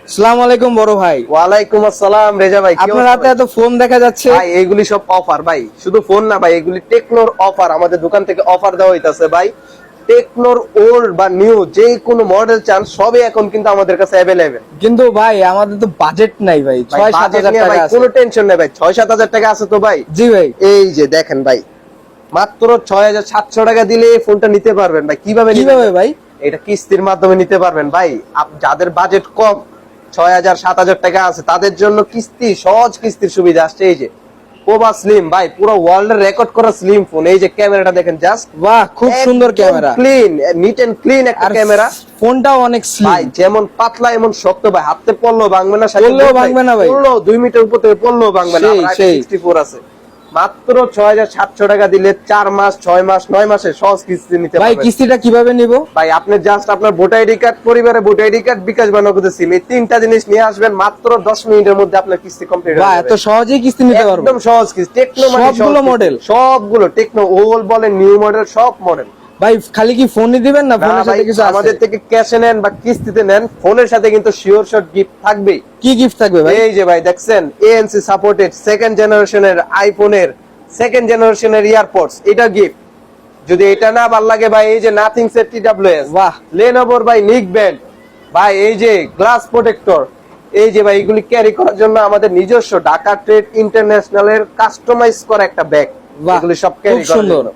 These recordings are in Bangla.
আসসালামু আলাইকুম বড় ভাই। ওয়ালাইকুম আসসালাম রেজা ভাই, আপনার হাতে এত ফোন দেখা যাচ্ছে ভাই এইগুলি সব অফার ভাই, শুধু ফোন না ভাই, এগুলি টেকনোর অফার। আমাদের দোকান থেকে অফার দেওয়া হইতাছে ভাই। টেকনোর ওল্ড বা নিউ যে কোনো মডেল চান সবই এখন কিন্তু আমাদের কাছে অ্যাভেলেবেল। কিন্তু ভাই আমাদের তো বাজেট নাই ভাই, 6-7 হাজার টাকা আছে। কোনো টেনশন নেই ভাই, 6-7 হাজার টাকা আছে তো ভাই। জি ভাই, এই যে দেখেন ভাই, মাত্র 6,700 টাকা দিলে এই ফোনটা নিতে পারবেন ভাই। কিভাবে কিভাবে ভাই? এটা কিস্তির মাধ্যমে নিতে পারবেন ভাই। যাদের বাজেট কম, 6,000-7,000 টাকা আছে, তাদের জন্য কিস্তি, সহজ কিস্তির সুবিধা আসছে। এই যে পোভা স্লিম ভাই, পুরো ওয়ার্ল্ডের রেকর্ড করা স্লিম ফোন। এই যে ক্যামেরাটা দেখেন, জাস্ট বাহ, খুব সুন্দর camera, clean, neat and clean একটা ক্যামেরা। ফোনটাও অনেক ভাই স্লিম। যেমন পাতলা এমন শক্ত ভাই, হাতে পড়লেও ভাঙবে না, পড়লেও ভাঙবে না ভাই, পড়লেও 2 মিটার উপর থেকে পড়লেও ভাঙবে না। সেই 64 আছে, মাত্র 6,700 টাকা দিলে 4 মাস, 6 মাস, 9 মাসে সহজ কিস্তি নিতে ভাই পারবেন। কিস্তিটা কিভাবে নিব? ভাই আপনি জাস্ট আপনার ভোটার আইডি কার্ড, পরিবারে ভোটার আইডি কার্ড, বিকাশ বা নগদ সিম, এই 3টা জিনিস নিয়ে আসবেন, মাত্র 10 মিনিটের মধ্যে আপনার কিস্তি কমপ্লিট হয়ে ভাই যাবে। এত সহজেই কিস্তি নিতে পারবো? একদম সহজ কিস্তি। টেকনো মানে সবগুলো মডেল, সবগুলো টেকনো ওল্ড বলে নিউ মডেল, সব মডেল। ভাই খালি কি ফোনই দিবেন না ফোনের সাথে কিছু আছে? আমাদের থেকে ক্যাশে নেন বা কিস্তিতে নেন, ফোনের সাথে কিন্তু শিওর শট গিফট থাকবেই। কি গিফট থাকবে ভাই? এই যে ভাই দেখছেন, ANC সাপোর্টেড সেকেন্ড জেনারেশনের আইফোনের সেকেন্ড জেনারেশনের ইয়ারপডস, এটা গিফট। যদি এটা না ভালো লাগে ভাই, এই যে নাথিং সেট TWS, বাহ, লেনোভোর ভাই নিক ব্যান্ড, ভাই এই যে গ্লাস প্রোটেক্টর, এই যে ভাই এগুলি ক্যারি করার জন্য আমাদের নিজস্ব ঢাকা ট্রেড ইন্টারন্যাশনালের কাস্টমাইজ করা একটা ব্যাগ, এগুলি সব ক্যারি করার জন্য।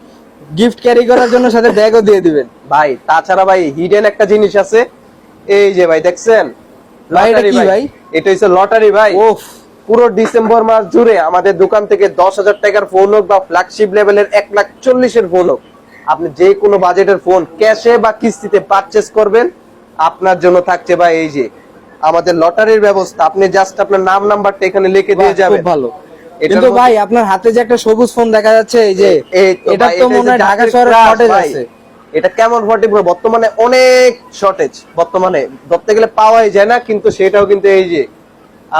গিফট ক্যারি করার জন্য সাথে ব্যাগও দিয়ে দিবেন ভাই। তাছাড়া ভাই হিডেন একটা জিনিস আছে, এই যে ভাই দেখছেন, ভাই এটা কি ভাই? এটা হচ্ছে লটারি ভাই। ওফ, পুরো ডিসেম্বর মাস জুড়ে আমাদের দোকান থেকে 10,000 টাকার ফোন হোক বা ফ্ল্যাগশিপ লেভেলের 1,40,000 ফোন হোক, আপনি যে কোনো বাজেটের ফোন ক্যাশে বা কিস্তিতে পারচেজ করবেন, আপনার জন্য থাকছে ভাই এই যে আমাদের লটারির ব্যবস্থা। আপনি জাস্ট আপনার নাম নাম্বারটা এখানে লিখে দিয়ে যাবেন। খুব ভালো। কিন্তু ভাই আপনার হাতে যে একটা সবুজ ফোন দেখা যাচ্ছে, এই যে এটা তো মনে হয় ঢাকা শহরে শর্টেজ আছে। এটা কেমন শর্টেজ? বর্তমানে অনেক শর্টেজ, বর্তমানে ধরতে গেলে পাওয়াই যায় না, কিন্তু সেটাও কিন্তু এই যে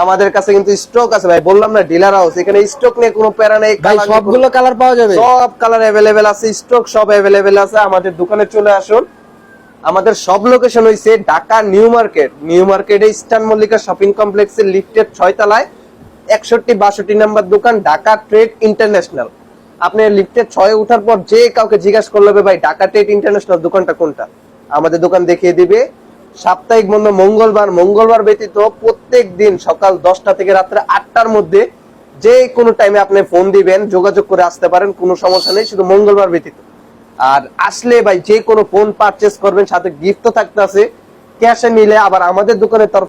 আমাদের কাছে কিন্তু স্টক আছে ভাই। বললাম না ডিলার হাউস, এখানে স্টক নিয়ে কোনো প্যারা নেই। ভাই সবগুলো কালার পাওয়া যাবে? সব কালার अवेलेबल আছে, স্টক সব अवेलेबल আছে। আমাদের দোকানে চলে আসুন। আমাদের সব লোকেশন হইছে ঢাকা নিউ মার্কেট, নিউ মার্কেটে ইস্টার্ন মল্লিকা শপিং কমপ্লেক্সের লিফটের 6 তলায় 61-62 নাম্বার দোকান, ঢাকা ট্রেড ইন্টারন্যাশনাল। আপনি লিফটের 6 উঠার পর যে কাউকে জিজ্ঞাসা করলে ভাই ঢাকা ট্রেড ইন্টারন্যাশনাল দোকানটা কোনটা, আমাদের দোকান দেখিয়ে দিবে। সাপ্তাহিক বন্ধ মঙ্গলবার ব্যতীত প্রত্যেক দিন সকাল 10টা থেকে রাত্রে 8টার মধ্যে যে কোনো টাইমে আপনি ফোন দিবেন, যোগাযোগ করে আসতে পারেন, কোনো সমস্যা নেই, শুধু মঙ্গলবার ব্যতীত। আর আসলে ভাই যে কোনো ফোন পারচেজ করবেন, সাথে গিফট তো থাকতে আছে। ক্যাশে নিলে আবার আমাদের দোকানের তরফ